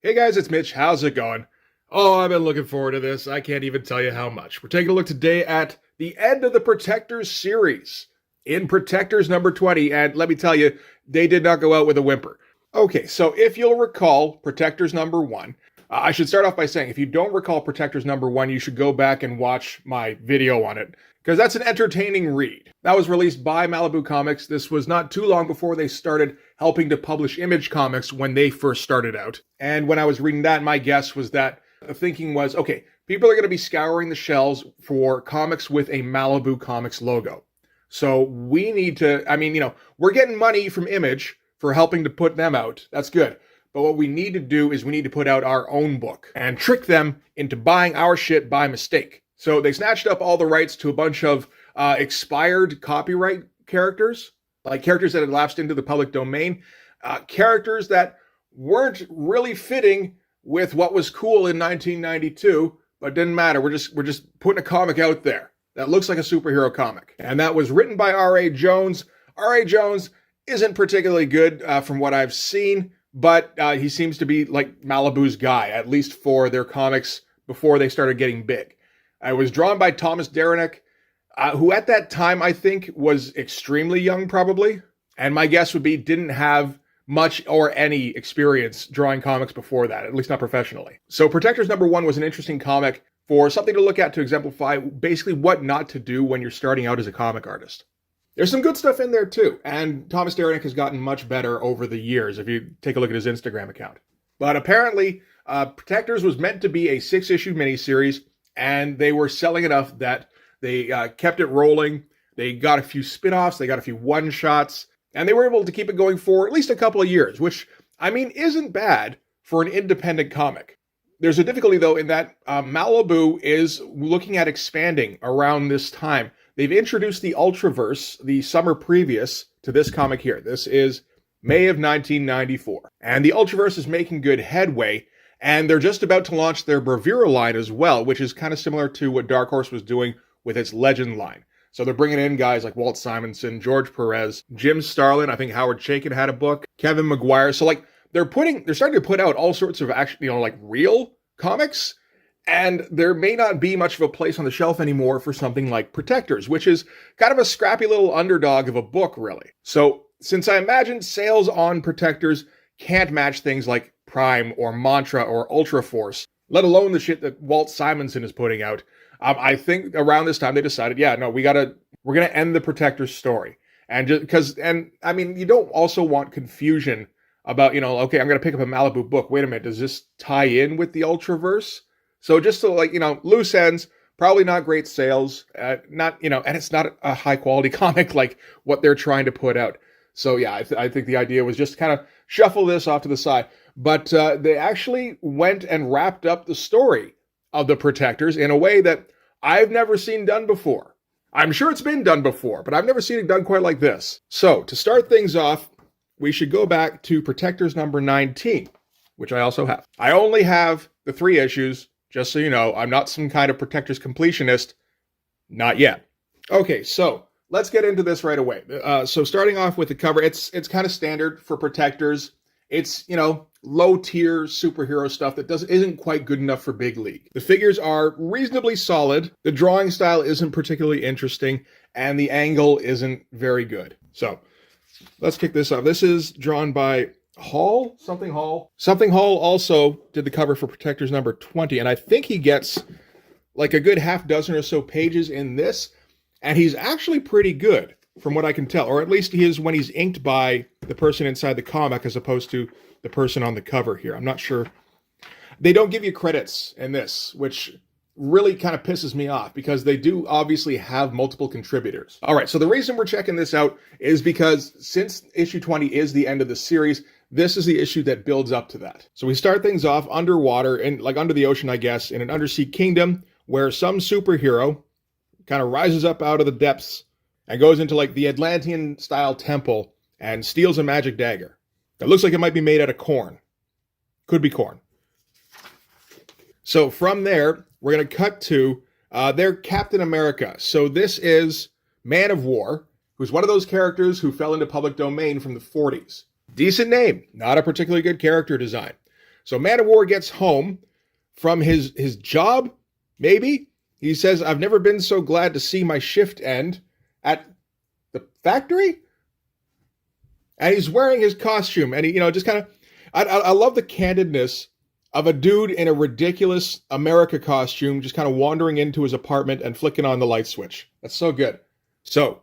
Hey guys, it's Mitch. How's it going? Oh, I've been looking forward to this. I can't even tell you how much. We're taking a look today at the end of the Protectors series in Protectors number 20. And let me tell you, they did not go out with a whimper. Okay, so if you'll recall Protectors number 1, I should start off by saying if you don't recall Protectors number 1, you should go back and watch my video on it, because that's an entertaining read. That was released by Malibu Comics. This was not too long before they started helping to publish Image Comics when they first started out. And when I was reading that, my guess was that the thinking was, okay, people are going to be scouring the shelves for comics with a Malibu Comics logo. So we need to, we're getting money from Image for helping to put them out. That's good. But what we need to do is we need to put out our own book and trick them into buying our shit by mistake. So they snatched up all the rights to a bunch of expired copyright characters, like characters that had lapsed into the public domain, characters that weren't really fitting with what was cool in 1992, but didn't matter. We're just putting a comic out there that looks like a superhero comic. And that was written by R.A. Jones. R.A. Jones isn't particularly good from what I've seen, but he seems to be like Malibu's guy, at least for their comics before they started getting big. It was drawn by Thomas Derenick, who at that time, I think, was extremely young, probably. And my guess would be didn't have much or any experience drawing comics before that, at least not professionally. So Protectors number 1 was an interesting comic for something to look at to exemplify basically what not to do when you're starting out as a comic artist. There's some good stuff in there too, and Thomas Derenick has gotten much better over the years if you take a look at his Instagram account. But apparently, Protectors was meant to be a 6-issue miniseries, and they were selling enough that they kept it rolling. They got a few spin-offs, they got a few one-shots, and they were able to keep it going for at least a couple of years, which, isn't bad for an independent comic. There's a difficulty, though, in that Malibu is looking at expanding around this time. They've introduced the Ultraverse the summer previous to this comic here. This is May of 1994. And the Ultraverse is making good headway, and they're just about to launch their Bravura line as well, which is kind of similar to what Dark Horse was doing with its Legend line. So they're bringing in guys like Walt Simonson, George Perez, Jim Starlin. I think Howard Chaykin had a book, Kevin Maguire. So they're starting to put out all sorts of actually, real comics. And there may not be much of a place on the shelf anymore for something like Protectors, which is kind of a scrappy little underdog of a book, really. So since I imagine sales on Protectors can't match things like Prime or Mantra or Ultra Force, let alone the shit that Walt Simonson is putting out, I think around this time they decided, we're going to end the Protectors story. And just because, you don't also want confusion about, okay, I'm going to pick up a Malibu book. Wait a minute, does this tie in with the Ultraverse? So just so loose ends, probably not great sales, and it's not a high quality comic like what they're trying to put out. So yeah, I think the idea was just to kind of shuffle this off to the side. But they actually went and wrapped up the story of the Protectors in a way that I've never seen done before. I'm sure it's been done before, but I've never seen it done quite like this. So to start things off, we should go back to Protectors number 19, which I also have. I only have the 3 issues. Just so you know, I'm not some kind of Protectors completionist. Not yet. Okay, so let's get into this right away. So starting off with the cover, it's kind of standard for Protectors. It's, low-tier superhero stuff that isn't quite good enough for Big League. The figures are reasonably solid. The drawing style isn't particularly interesting, and the angle isn't very good. So let's kick this off. This is drawn by Something Hall also did the cover for Protectors number 20, and I think he gets like a good half dozen or so pages in this, and he's actually pretty good from what I can tell, or at least he is when he's inked by the person inside the comic as opposed to the person on the cover here. I'm not sure. They don't give you credits in this, which really kind of pisses me off because they do obviously have multiple contributors. All right, so the reason we're checking this out is because since issue 20 is the end of the series, this is the issue that builds up to that. So we start things off underwater, and like under the ocean, I guess, in an undersea kingdom where some superhero kind of rises up out of the depths and goes into like the Atlantean-style temple and steals a magic dagger. It looks like it might be made out of corn. Could be corn. So from there, we're going to cut to their Captain America. So this is Man of War, who's one of those characters who fell into public domain from the 40s. Decent name, not a particularly good character design. So Man-of-War gets home from his job, maybe. He says, I've never been so glad to see my shift end at the factory. And he's wearing his costume. And he, just kind of, I love the candidness of a dude in a ridiculous America costume just kind of wandering into his apartment and flicking on the light switch. That's so good. So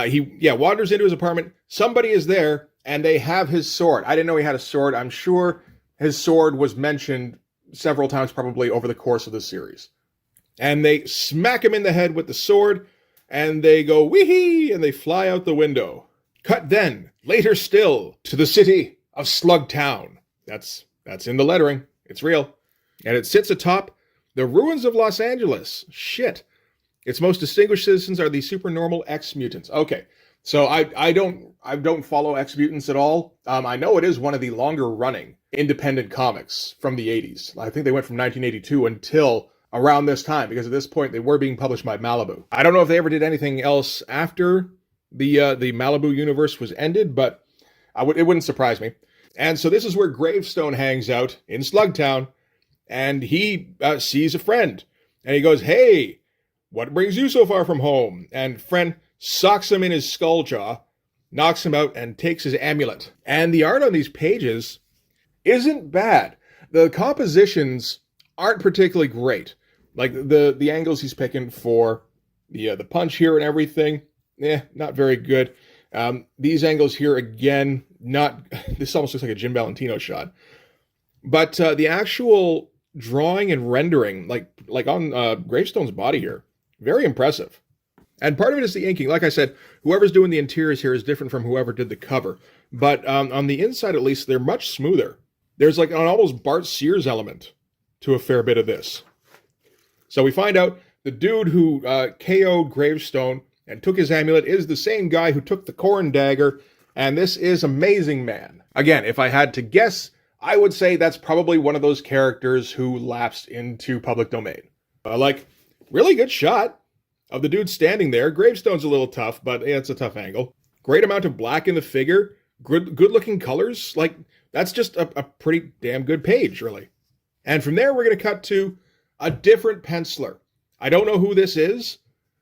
he wanders into his apartment. Somebody is there, and they have his sword. I didn't know he had a sword. I'm sure his sword was mentioned several times probably over the course of the series. And they smack him in the head with the sword, and they go, wee-hee, and they fly out the window. Cut then, later still, to the city of Slugtown. That's in the lettering. It's real. And it sits atop the ruins of Los Angeles. Shit. Its most distinguished citizens are the supernormal X-Mutants. Okay, so I don't follow X-Mutants at all. I know it is one of the longer-running independent comics from the 80s. I think they went from 1982 until around this time, because at this point they were being published by Malibu. I don't know if they ever did anything else after the Malibu universe was ended, but it wouldn't surprise me. And so this is where Gravestone hangs out in Slugtown, and he sees a friend, and he goes, hey, what brings you so far from home? And friend socks him in his skull jaw, knocks him out, and takes his amulet. And the art on these pages isn't bad. The compositions aren't particularly great. Like the angles he's picking for the punch here and everything, not very good. These angles here, again, this almost looks like a Jim Valentino shot. But the actual drawing and rendering, like on Gravestone's body here, very impressive. And part of it is the inking. Like I said, whoever's doing the interiors here is different from whoever did the cover. But on the inside, at least, they're much smoother. There's like an almost Bart Sears element to a fair bit of this. So we find out the dude who KO'd Gravestone and took his amulet is the same guy who took the Corn Dagger, and this is Amazing Man. Again, if I had to guess, I would say that's probably one of those characters who lapsed into public domain. Really good shot of the dude standing there. Gravestone's a little tough, but it's a tough angle. Great amount of black in the figure. Good looking colors. That's just a pretty damn good page, really. And from there, we're going to cut to a different penciler. I don't know who this is.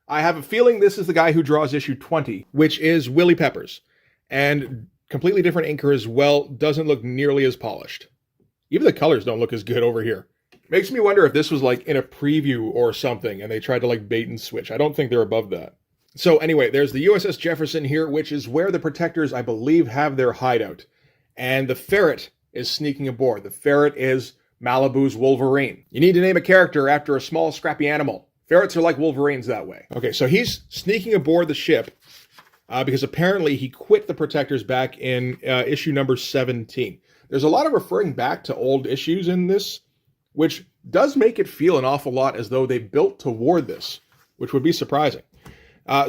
I have a feeling this is the guy who draws issue 20, which is Willie Peppers. And completely different inker as well. Doesn't look nearly as polished. Even the colors don't look as good over here. Makes me wonder if this was in a preview or something and they tried to bait and switch. I don't think they're above that. So anyway, there's the USS Jefferson here, which is where the Protectors, I believe, have their hideout. And the Ferret is sneaking aboard. The Ferret is Malibu's Wolverine. You need to name a character after a small, scrappy animal. Ferrets are like Wolverines that way. Okay, so he's sneaking aboard the ship because apparently he quit the Protectors back in issue number 17. There's a lot of referring back to old issues in this, which does make it feel an awful lot as though they built toward this, which would be surprising.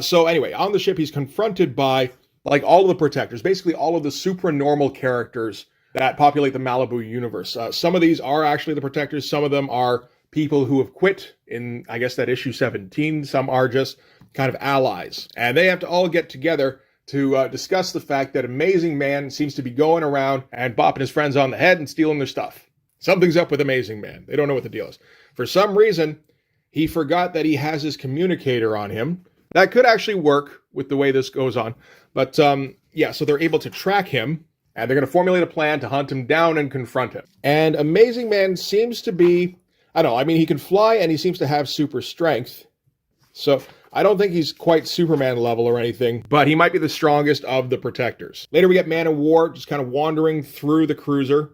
So anyway, on the ship, he's confronted by all of the Protectors, basically all of the supranormal characters that populate the Malibu universe. Some of these are actually the Protectors. Some of them are people who have quit in, I guess, that issue 17. Some are just kind of allies. And they have to all get together to discuss the fact that Amazing Man seems to be going around and bopping his friends on the head and stealing their stuff. Something's up with Amazing Man. They don't know what the deal is. For some reason, he forgot that he has his communicator on him. That could actually work with the way this goes on. But so they're able to track him, and they're going to formulate a plan to hunt him down and confront him. And Amazing Man seems to be, he can fly and he seems to have super strength. So I don't think he's quite Superman level or anything, but he might be the strongest of the Protectors. Later we get Man-of-War just kind of wandering through the cruiser,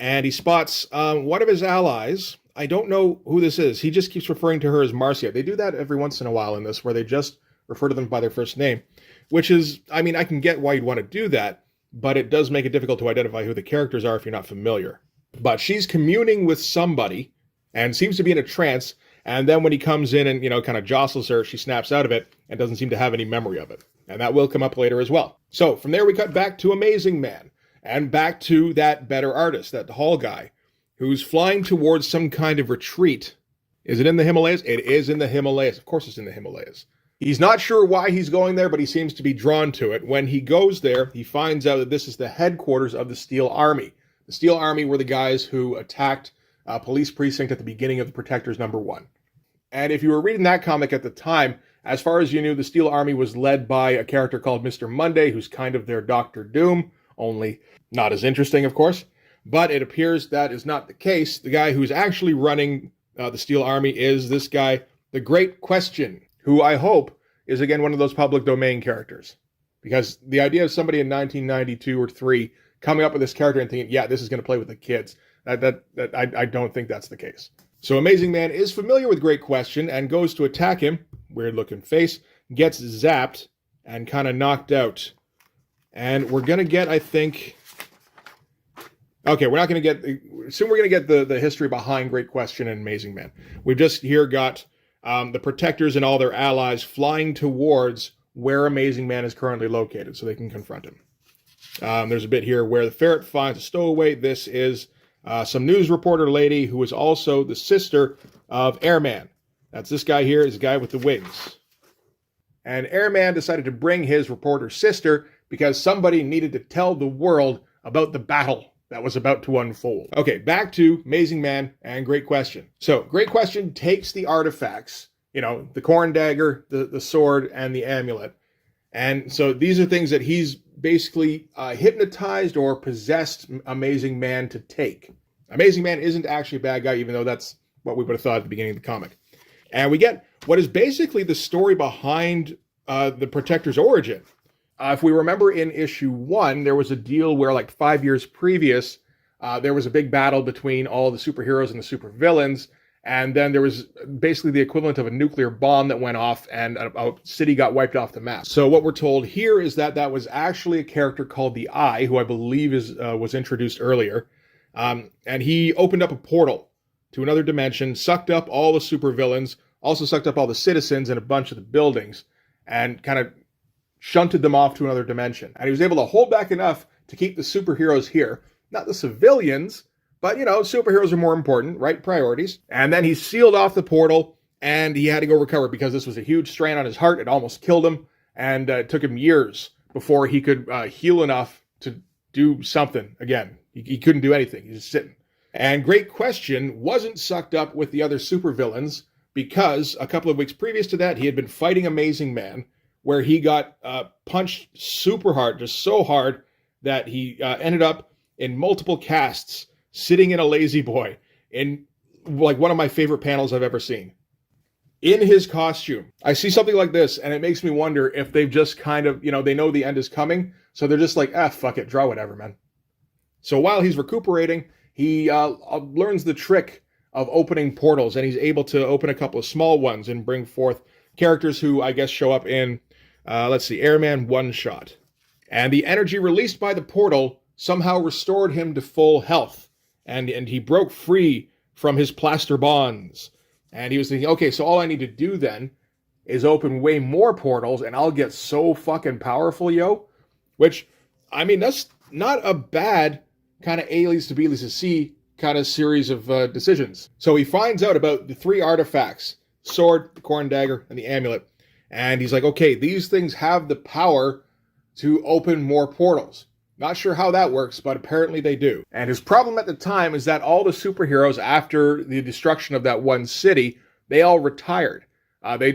and he spots one of his allies. I don't know who this is. He just keeps referring to her as Marcia. They do that every once in a while in this, where they just refer to them by their first name, which is, I can get why you'd want to do that, but it does make it difficult to identify who the characters are if you're not familiar. But she's communing with somebody and seems to be in a trance, and then when he comes in and, kind of jostles her, she snaps out of it and doesn't seem to have any memory of it. And that will come up later as well. So from there we cut back to Amazing Man, and back to that better artist, that Hall guy, who's flying towards some kind of retreat. Is it in the Himalayas? It is in the Himalayas. Of course it's in the Himalayas. He's not sure why he's going there, but he seems to be drawn to it. When he goes there, he finds out that this is the headquarters of the Steel Army, The Steel Army were the guys who attacked a police precinct at the beginning of the Protectors #1. And if you were reading that comic at the time, as far as you knew, the Steel Army was led by a character called Mr. Monday, who's kind of their Doctor Doom, only not as interesting, of course. But it appears that is not the case. The guy who's actually running the Steel Army is this guy, the Great Question, who I hope is, again, one of those public domain characters. Because the idea of somebody in 1992 or 3 coming up with this character and thinking, yeah, this is going to play with the kids, I don't think that's the case. So Amazing Man is familiar with Great Question and goes to attack him, weird-looking face, gets zapped and kind of knocked out. And we're going to get, I think... Okay, we're not going to get... Soon we're going to get the history behind Great Question and Amazing Man. We've just here got the Protectors and all their allies flying towards where Amazing Man is currently located so they can confront him. There's a bit here where the ferret finds a stowaway. This is some news reporter lady who is also the sister of Airman. That's this guy here, is the guy with the wings. And Airman decided to bring his reporter sister because somebody needed to tell the world about the battle that was about to unfold. Okay, back to Amazing Man and Great Question. So, Great Question takes the artifacts, you know, the corn dagger, the sword, and the amulet. And so these are things that he's basically hypnotized or possessed Amazing Man to take. Amazing Man isn't actually a bad guy, even though that's what we would have thought at the beginning of the comic. And we get what is basically the story behind the Protector's origin. If we remember in issue 1, there was a deal where, like 5 years previous, there was a big battle between all the superheroes and the supervillains, and then there was basically the equivalent of a nuclear bomb that went off, and a city got wiped off the map. So what we're told here is that that was actually a character called the Eye, who I believe was introduced earlier, and he opened up a portal to another dimension, sucked up all the supervillains, also sucked up all the citizens and a bunch of the buildings, and kind of shunted them off to another dimension. And he was able to hold back enough to keep the superheroes here. Not the civilians, but, you know, superheroes are more important, right? Priorities. And then he sealed off the portal, and he had to go recover because this was a huge strain on his heart. It almost killed him, and it took him years before he could heal enough to do something again. He couldn't do anything. He was just sitting. And Great Question wasn't sucked up with the other supervillains because a couple of weeks previous to that, he had been fighting Amazing Man, where he got punched super hard, just so hard that he ended up in multiple casts, sitting in a lazy boy, in like one of my favorite panels I've ever seen. In his costume. I see something like this, and it makes me wonder if they've just kind of, you know, they know the end is coming, so they're just like, fuck it, draw whatever, man. So while he's recuperating, he learns the trick of opening portals, and he's able to open a couple of small ones and bring forth characters who I guess show up in, Airman one-shot. And the energy released by the portal somehow restored him to full health. And he broke free from his plaster bonds. And he was thinking, okay, so all I need to do then is open way more portals and I'll get so fucking powerful, yo. Which, I mean, that's not a bad kind of A-list to B-list to C kind of series of decisions. So he finds out about the 3 artifacts, sword, the corn dagger, and the amulet. And he's like, okay, these things have the power to open more portals. Not sure how that works, but apparently they do. And his problem at the time is that all the superheroes, after the destruction of that one city, they all retired. They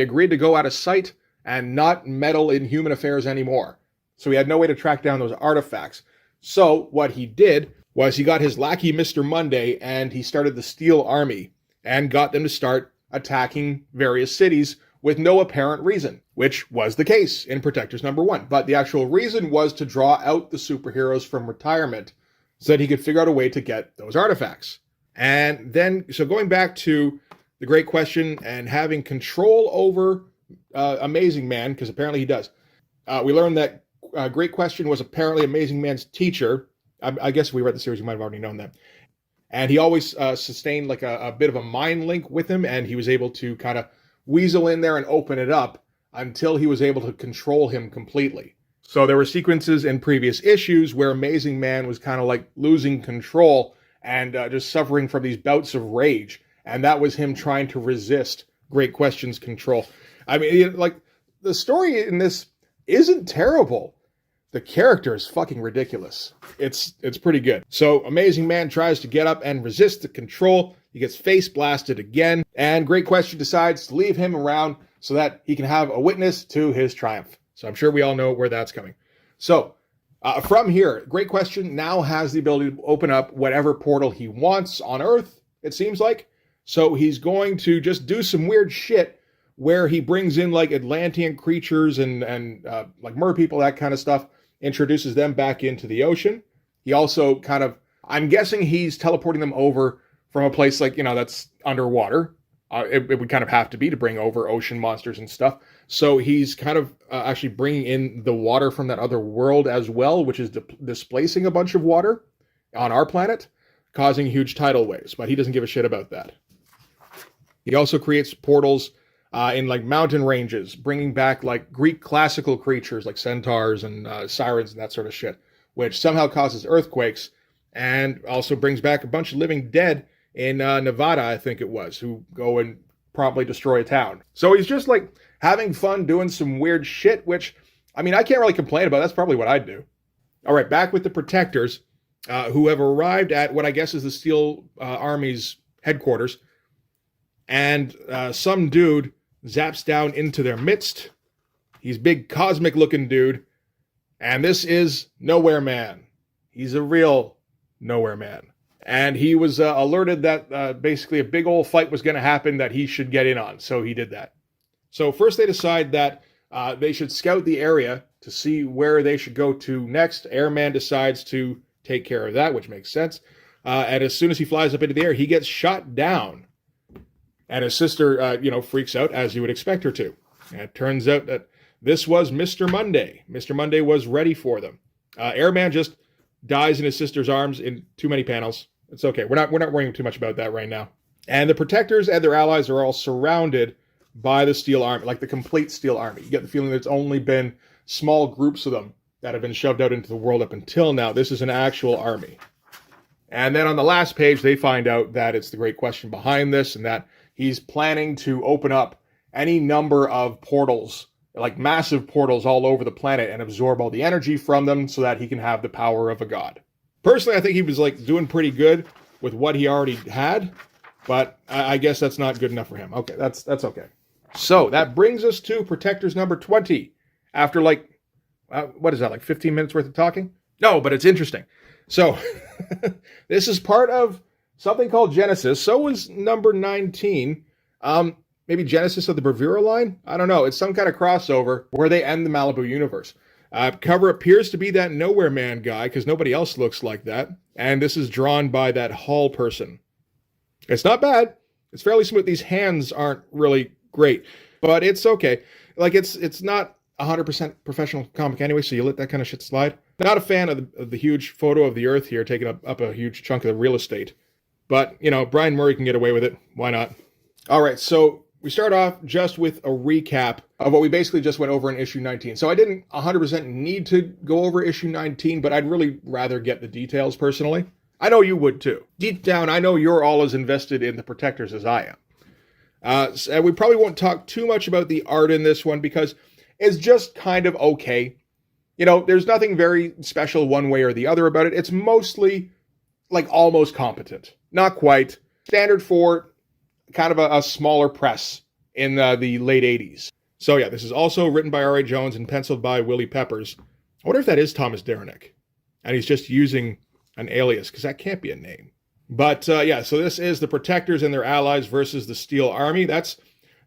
agreed to go out of sight and not meddle in human affairs anymore. So he had no way to track down those artifacts. So what he did was he got his lackey, Mr. Monday, and he started the Steel Army and got them to start attacking various cities with no apparent reason, which was the case in Protectors #1. But the actual reason was to draw out the superheroes from retirement so that he could figure out a way to get those artifacts. And then, so going back to the Great Question and having control over Amazing Man, because apparently he does, we learned that Great Question was apparently Amazing Man's teacher. I guess if we read the series, we might have already known that. And he always sustained like a bit of a mind link with him, and he was able to kind of weasel in there and open it up until he was able to control him completely. So there were sequences in previous issues where Amazing Man was kind of like losing control and just suffering from these bouts of rage. And that was him trying to resist Great Question's control. I mean, like, the story in this isn't terrible. the character is fucking ridiculous. It's pretty good. So Amazing Man tries to get up and resist the control. He gets face blasted again, and Great Question decides to leave him around so that he can have a witness to his triumph. So I'm sure we all know where that's coming. So from here, Great Question now has the ability to open up whatever portal he wants on Earth, it seems like. So he's going to just do some weird shit where he brings in like Atlantean creatures and like mer people, that kind of stuff, introduces them back into the ocean. He also kind of, I'm guessing he's teleporting them over from a place like, that's underwater. It would kind of have to be to bring over ocean monsters and stuff. So he's kind of actually bringing in the water from that other world as well, which is displacing a bunch of water on our planet, causing huge tidal waves. But he doesn't give a shit about that. He also creates portals in like mountain ranges, bringing back like Greek classical creatures like centaurs and sirens and that sort of shit, which somehow causes earthquakes, and also brings back a bunch of living dead in Nevada, I think it was, who go and promptly destroy a town. So he's just like having fun doing some weird shit, which, I mean, I can't really complain about. That's probably what I'd do. All right, back with the Protectors, who have arrived at what I guess is the Steel Army's headquarters, and some dude zaps down into their midst. He's big cosmic looking dude, and this is Nowhere Man. He's a real Nowhere Man. And he was alerted that basically a big old fight was going to happen that he should get in on. So he did that. So first they decide that they should scout the area to see where they should go to next. Airman decides to take care of that, which makes sense. And as soon as he flies up into the air, he gets shot down. And his sister, freaks out, as you would expect her to. And it turns out that this was Mr. Monday. Mr. Monday was ready for them. Airman just dies in his sister's arms in too many panels. It's okay. We're not worrying too much about that right now. And the Protectors and their allies are all surrounded by the Steel Army, like the complete Steel Army. You get the feeling that it's only been small groups of them that have been shoved out into the world up until now. This is an actual army. And then on the last page, they find out that it's the Great Question behind this, and that he's planning to open up any number of portals, like massive portals all over the planet, and absorb all the energy from them so that he can have the power of a god. Personally, I think he was like doing pretty good with what he already had, but I guess that's not good enough for him. Okay, that's okay. So that brings us to Protectors number 20. After like, what is that, like 15 minutes worth of talking? No, but it's interesting. So this is part of something called Genesis. So was number 19. Maybe Genesis of the Bravura line? I don't know. It's some kind of crossover where they end the Malibu universe. Cover appears to be that Nowhere Man guy, because nobody else looks like that. And this is drawn by that Hall person. It's not bad. It's fairly smooth. These hands aren't really great, but it's okay. Like, it's not 100% professional comic anyway, so you let that kind of shit slide. Not a fan of the huge photo of the Earth here, taking up a huge chunk of the real estate. But, Brian Murray can get away with it. Why not? All right, so we start off just with a recap of what we basically just went over in issue 19. So I didn't 100% need to go over issue 19, but I'd really rather get the details personally. I know you would too. Deep down, I know you're all as invested in the Protectors as I am. And we probably won't talk too much about the art in this one because it's just kind of okay. There's nothing very special one way or the other about it. It's mostly like almost competent. Not quite. Standard for kind of a smaller press in the late 80s. So yeah, this is also written by R.A. Jones and penciled by Willie Peppers. I wonder if that is Thomas Derenick. And he's just using an alias, because that can't be a name. But yeah, so this is the Protectors and their allies versus the Steel Army. That's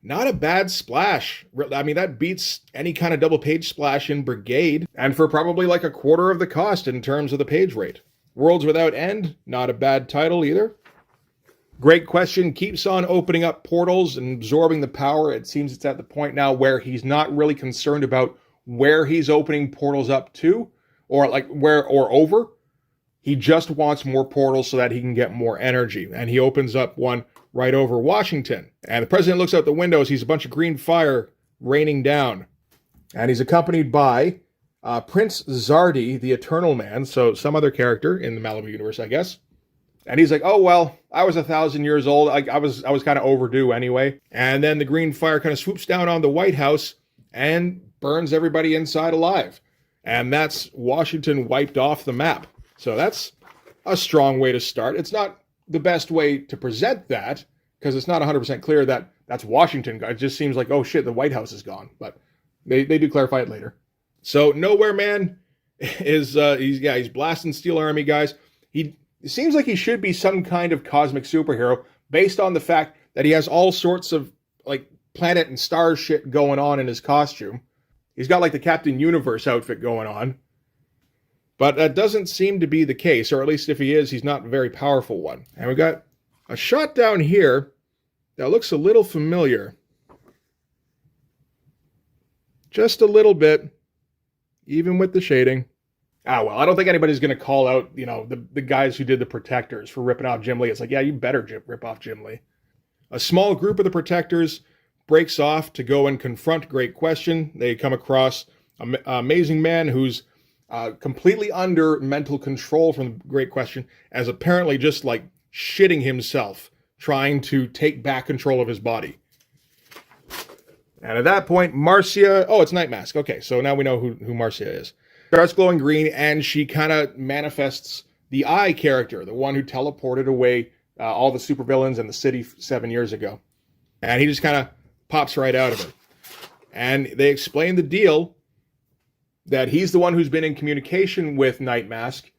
not a bad splash. I mean, that beats any kind of double page splash in Brigade, and for probably like a quarter of the cost in terms of the page rate. Worlds Without End, not a bad title either. Great Question keeps on opening up portals and absorbing the power. It seems it's at the point now where he's not really concerned about where he's opening portals up to, or like where or over. He just wants more portals so that he can get more energy. And he opens up one right over Washington. And the president looks out the window, sees a bunch of green fire raining down. And he's accompanied by Prince Zardi, the Eternal Man, so some other character in the Malibu universe, I guess. And he's like, oh, well, I was 1,000 years old. I was kind of overdue anyway. And then the green fire kind of swoops down on the White House and burns everybody inside alive. and that's Washington wiped off the map. So that's a strong way to start. It's not the best way to present that, because it's not 100% clear that that's Washington. It just seems like, oh shit, the White House is gone. But they do clarify it later. So Nowhere Man is he's blasting Steel Army guys. It seems like he should be some kind of cosmic superhero based on the fact that he has all sorts of like planet and star shit going on in his costume. He's got like the Captain Universe outfit going on. But that doesn't seem to be the case, or at least if he is, he's not a very powerful one. And we got a shot down here that looks a little familiar. Just a little bit, even with the shading. Well, I don't think anybody's going to call out, the guys who did the Protectors for ripping off Jim Lee. It's like, yeah, you better rip off Jim Lee. A small group of the Protectors breaks off to go and confront Great Question. They come across an Amazing Man who's completely under mental control from the Great Question, as apparently just like shitting himself, trying to take back control of his body. And at that point, Marcia... Oh, it's Night Mask. Okay, so now we know who Marcia is. Starts glowing green, and she kind of manifests the Eye character, the one who teleported away all the supervillains in the city 7 years ago. And he just kind of pops right out of her. And they explain the deal that he's the one who's been in communication with Night Mask.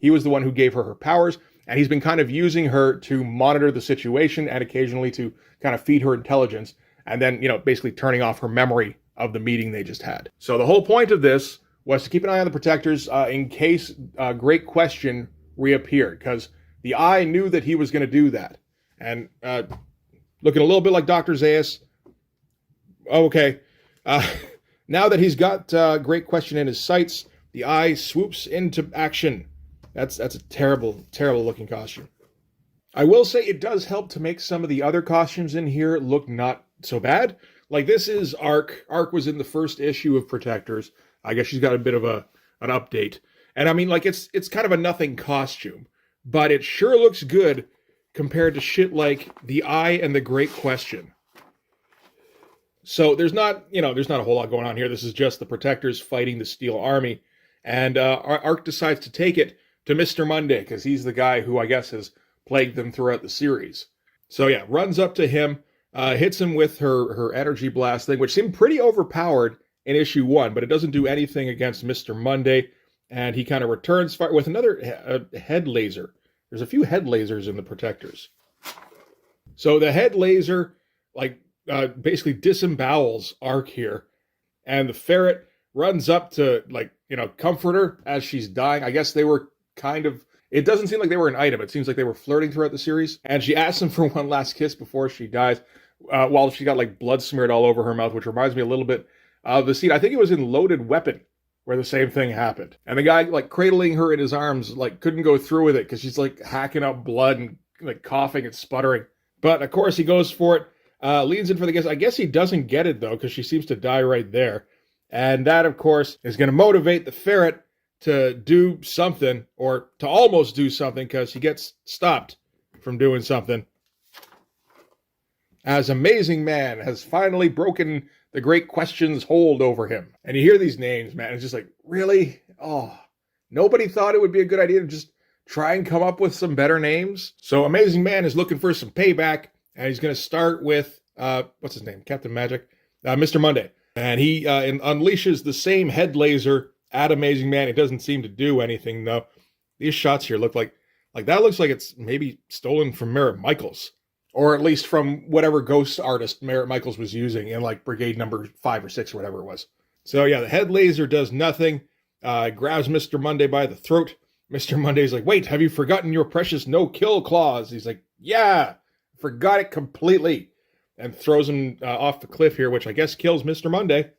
He was the one who gave her powers, and he's been kind of using her to monitor the situation and occasionally to kind of feed her intelligence, and then, basically turning off her memory of the meeting they just had. So the whole point of this was to keep an eye on the Protectors in case Great Question reappeared, because the Eye knew that he was going to do that. And looking a little bit like Dr. Zaius. Okay. Now that he's got Great Question in his sights, the Eye swoops into action. That's a terrible, terrible looking costume. I will say it does help to make some of the other costumes in here look not so bad. Like, this is Arc. Arc was in the first issue of Protectors. I guess she's got a bit of an update. And I mean, like, it's kind of a nothing costume, but it sure looks good compared to shit like the Eye and the Great Question. So there's not a whole lot going on here. This is just the Protectors fighting the Steel Army. And Arc decides to take it to Mr. Monday, because he's the guy who I guess has plagued them throughout the series. So yeah, runs up to him, hits him with her energy blast thing, which seemed pretty overpowered in issue 1, but it doesn't do anything against Mr. Monday. And he kind of returns fire with another head laser. There's a few head lasers in the Protectors. So the head laser, basically disembowels Arc here. And the Ferret runs up to, comfort her as she's dying. I guess they were it doesn't seem like they were an item. It seems like they were flirting throughout the series. And she asks him for one last kiss before she dies, while she got, blood smeared all over her mouth, which reminds me a little bit of the scene. I think it was in Loaded Weapon, where the same thing happened. And the guy, cradling her in his arms, couldn't go through with it because she's, hacking up blood and, coughing and sputtering. But, of course, he goes for it, leans in for the kiss. I guess he doesn't get it, though, because she seems to die right there. And that, of course, is going to motivate the Ferret to do something, or to almost do something, because he gets stopped from doing something. As Amazing Man has finally broken the Great Question's hold over him. And you hear these names, man, it's just like, really? Oh, nobody thought it would be a good idea to just try and come up with some better names? So Amazing Man is looking for some payback, and he's going to start with, what's his name? Captain Magic? Mr. Monday. And he unleashes the same head laser at Amazing Man. It doesn't seem to do anything, though. These shots here look like that looks like it's maybe stolen from Merritt Michaels. Or at least from whatever ghost artist Merritt Michaels was using in, Brigade number 5 or 6 or whatever it was. So, yeah, the head laser does nothing. Grabs Mr. Monday by the throat. Mr. Monday's like, wait, have you forgotten your precious no-kill clause? He's like, yeah, forgot it completely. And throws him off the cliff here, which I guess kills Mr. Monday.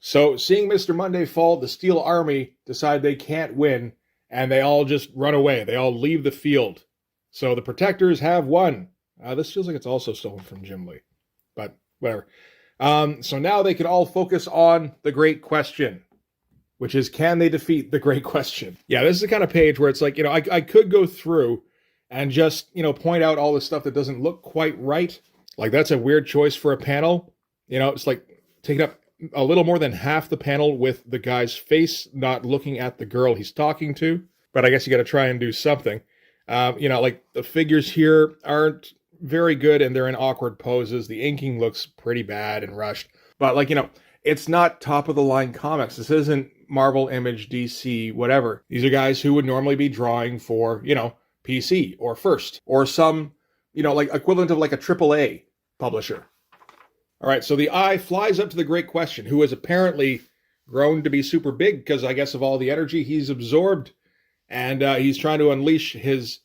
So, seeing Mr. Monday fall, the Steel Army decide they can't win, and they all just run away. They all leave the field. So, the Protectors have won. This feels like it's also stolen from Jim Lee, but whatever. So now they can all focus on the Great Question, which is, can they defeat the Great Question? Yeah, this is the kind of page where it's like, I could go through and just, point out all the stuff that doesn't look quite right. Like, that's a weird choice for a panel. It's like taking up a little more than half the panel with the guy's face not looking at the girl he's talking to. But I guess you got to try and do something. Like the figures here aren't very good and they're in awkward poses. The inking looks pretty bad and rushed. But it's not top of the line comics. This isn't Marvel, Image, DC, whatever. These are guys who would normally be drawing for, PC or First or some, like equivalent of like a AAA publisher. All right, so the Eye flies up to the Great Question, who has apparently grown to be super big because I guess of all the energy he's absorbed. And he's trying to unleash his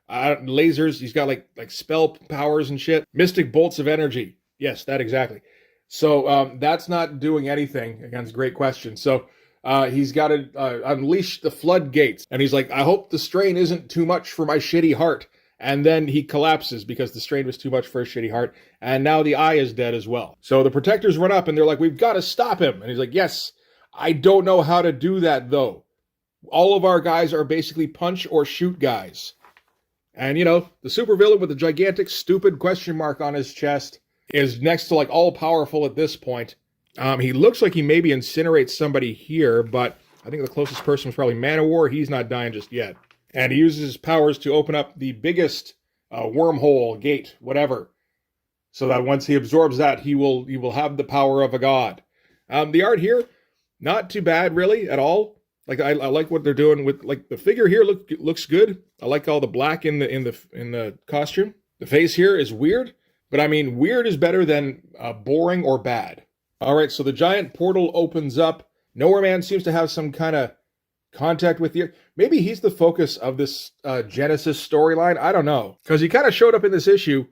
lasers. He's got like spell powers and shit. Mystic bolts of energy. Yes, that exactly. So that's not doing anything against Great Question. So he's got to unleash the floodgates. And he's like, I hope the strain isn't too much for my shitty heart. And then he collapses because the strain was too much for his shitty heart. And now the Eye is dead as well. So the Protectors run up and they're like, we've got to stop him. And he's like, yes, I don't know how to do that though. All of our guys are basically punch or shoot guys. And, the supervillain with the gigantic, stupid question mark on his chest is next to, like, all-powerful at this point. He looks like he maybe incinerates somebody here, but I think the closest person was probably Man-O-War. He's not dying just yet. And he uses his powers to open up the biggest wormhole, gate, whatever, so that once he absorbs that, he will have the power of a god. The art here, not too bad, really, at all. Like I like what they're doing with like the figure here looks good. I like all the black in the costume. The face here is weird, but I mean weird is better than boring or bad. All right, so the giant portal opens up. Nowhere Man seems to have some kind of contact with you. Maybe he's the focus of this Genesis storyline. I don't know, because he kind of showed up in this issue.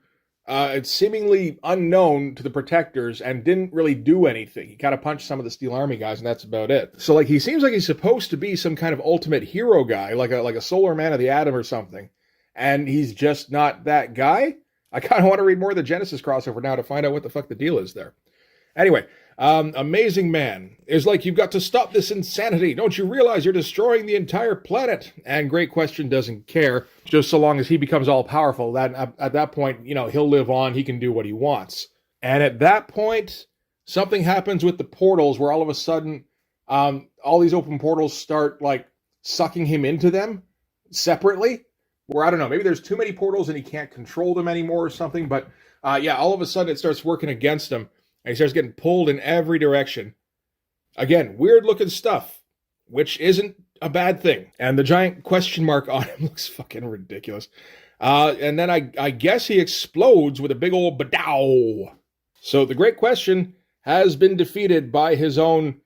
It's seemingly unknown to the Protectors and didn't really do anything. He kind of punched some of the Steel Army guys, and that's about it. So, like, he seems like he's supposed to be some kind of ultimate hero guy, like a Solar Man of the Atom or something, and he's just not that guy. I kind of want to read more of the Genesis crossover now to find out what the fuck the deal is there. Anyway, Amazing Man is like, you've got to stop this insanity. Don't you realize you're destroying the entire planet? And Great Question doesn't care, just so long as he becomes all-powerful. That at that point, he'll live on. He can do what he wants. And at that point, something happens with the portals where all of a sudden, all these open portals start, like, sucking him into them separately. Or I don't know, maybe there's too many portals and he can't control them anymore or something. But, all of a sudden it starts working against him. And he starts getting pulled in every direction. Again, weird-looking stuff, which isn't a bad thing. And the giant question mark on him looks fucking ridiculous. And then I guess he explodes with a big old badow. So the Great Question has been defeated by his own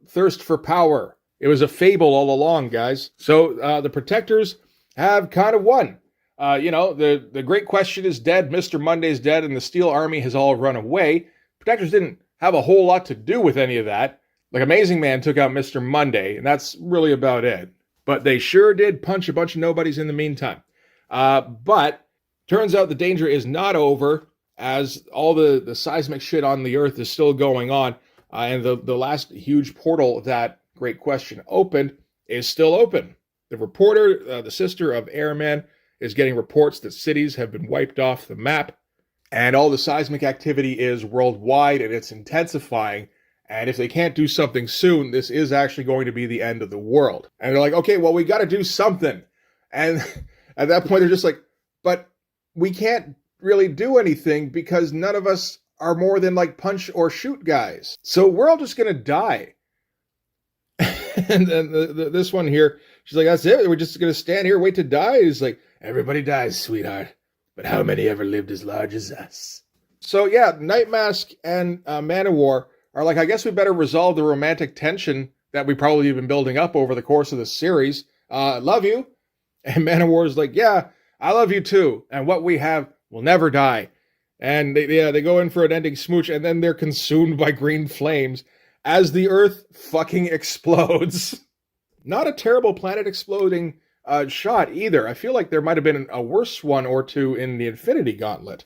thirst for power. It was a fable all along, guys. So the Protectors have kind of won. The Great Question is dead, Mr. Monday's dead, and the Steel Army has all run away. Protectors didn't have a whole lot to do with any of that. Like, Amazing Man took out Mr. Monday, and that's really about it. But they sure did punch a bunch of nobodies in the meantime. But turns out the danger is not over, as all the seismic shit on the Earth is still going on. And the last huge portal that Great Question opened is still open. The reporter, the sister of Airman, is getting reports that cities have been wiped off the map. And all the seismic activity is worldwide, and it's intensifying. And if they can't do something soon, this is actually going to be the end of the world. And they're like, okay, well, we got to do something. And at that point, they're just like, but we can't really do anything because none of us are more than like punch or shoot guys. So we're all just going to die. And then this one here, she's like, that's it. We're just going to stand here, wait to die. He's like, everybody dies, sweetheart. But how many ever lived as large as us? So yeah, Night Mask and Man-O-War are like, I guess we better resolve the romantic tension that we probably have been building up over the course of the series. Love you. And Man-O-War is like, yeah, I love you too. And what we have will never die. And they go in for an ending smooch, and then they're consumed by green flames as the Earth fucking explodes. Not a terrible planet exploding shot either. I feel like there might have been a worse one or two in the Infinity Gauntlet.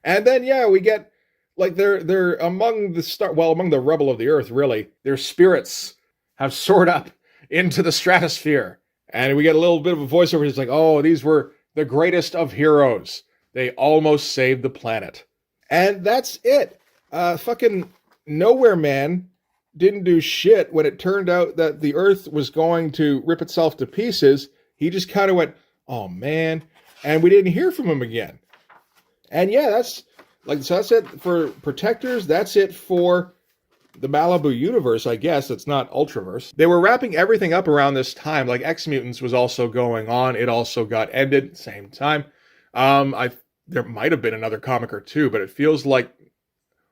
And then we get like they're among the rubble of the Earth, really. Their spirits have soared up into the stratosphere. And we get a little bit of a voiceover. It's like, oh, these were the greatest of heroes. They almost saved the planet. And that's it. Fucking Nowhere Man didn't do shit when it turned out that the Earth was going to rip itself to pieces. He just kind of went, oh man, and we didn't hear from him again. And yeah, that's it for Protectors. That's it for the Malibu universe, I guess. It's not Ultraverse. They were wrapping everything up around this time. Like X-Mutants was also going on. It also got ended at the same time. There might have been another comic or two, but it feels like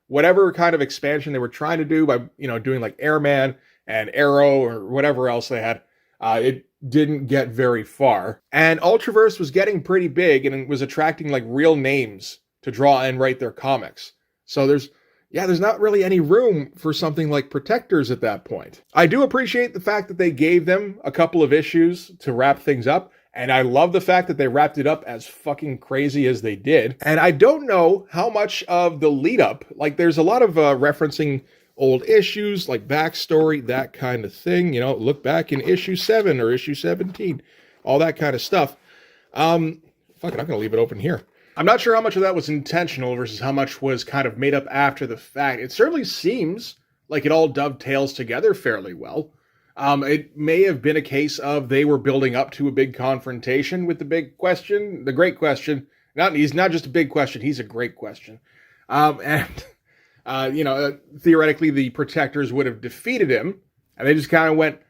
whatever kind of expansion they were trying to do by, doing like Airman and Arrow or whatever else they had, it didn't get very far. And Ultraverse was getting pretty big and was attracting like real names to draw and write their comics. So there's not really any room for something like Protectors at that point. I do appreciate the fact that they gave them a couple of issues to wrap things up, and I love the fact that they wrapped it up as fucking crazy as they did. And I don't know how much of the lead up, like there's a lot of referencing old issues, like backstory, that kind of thing, look back in issue 7 or issue 17, all that kind of stuff. Fuck it, I'm gonna leave it open here. I'm not sure how much of that was intentional versus how much was kind of made up after the fact. It certainly seems like it all dovetails together fairly well. It may have been a case of they were building up to a big confrontation with the big question, the great question. He's not just a big question, he's a great question. Theoretically, the Protectors would have defeated him, and they just kind of went,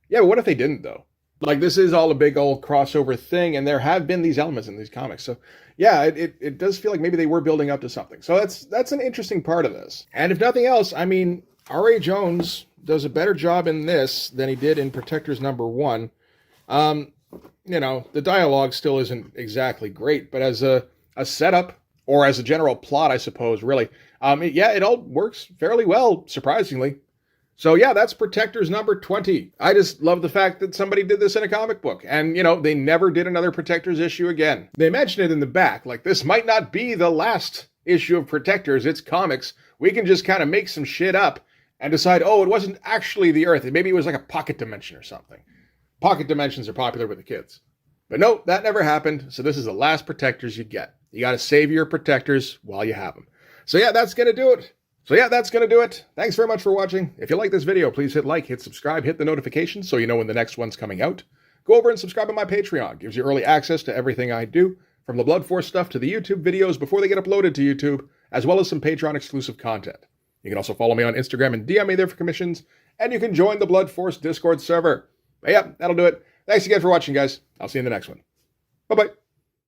yeah, but what if they didn't, though? Like, this is all a big old crossover thing, and there have been these elements in these comics. So, yeah, it does feel like maybe they were building up to something. So that's an interesting part of this. And if nothing else, I mean, R.A. Jones does a better job in this than he did in Protectors number 1. The dialogue still isn't exactly great, but as a setup, or as a general plot, I suppose, really, it all works fairly well, surprisingly. So yeah, that's Protectors number 20. I just love the fact that somebody did this in a comic book. And, they never did another Protectors issue again. They mention it in the back, like, this might not be the last issue of Protectors, it's comics. We can just kind of make some shit up and decide, oh, it wasn't actually the Earth. Maybe it was like a pocket dimension or something. Pocket dimensions are popular with the kids. But no, that never happened. So this is the last Protectors you get. You got to save your Protectors while you have them. So yeah, that's going to do it. Thanks very much for watching. If you like this video, please hit like, hit subscribe, hit the notifications so you know when the next one's coming out. Go over and subscribe on my Patreon. Gives you early access to everything I do, from the Blood Force stuff to the YouTube videos before they get uploaded to YouTube, as well as some Patreon exclusive content. You can also follow me on Instagram and DM me there for commissions, and you can join the Blood Force Discord server. But yeah, that'll do it. Thanks again for watching, guys. I'll see you in the next one. Bye-bye.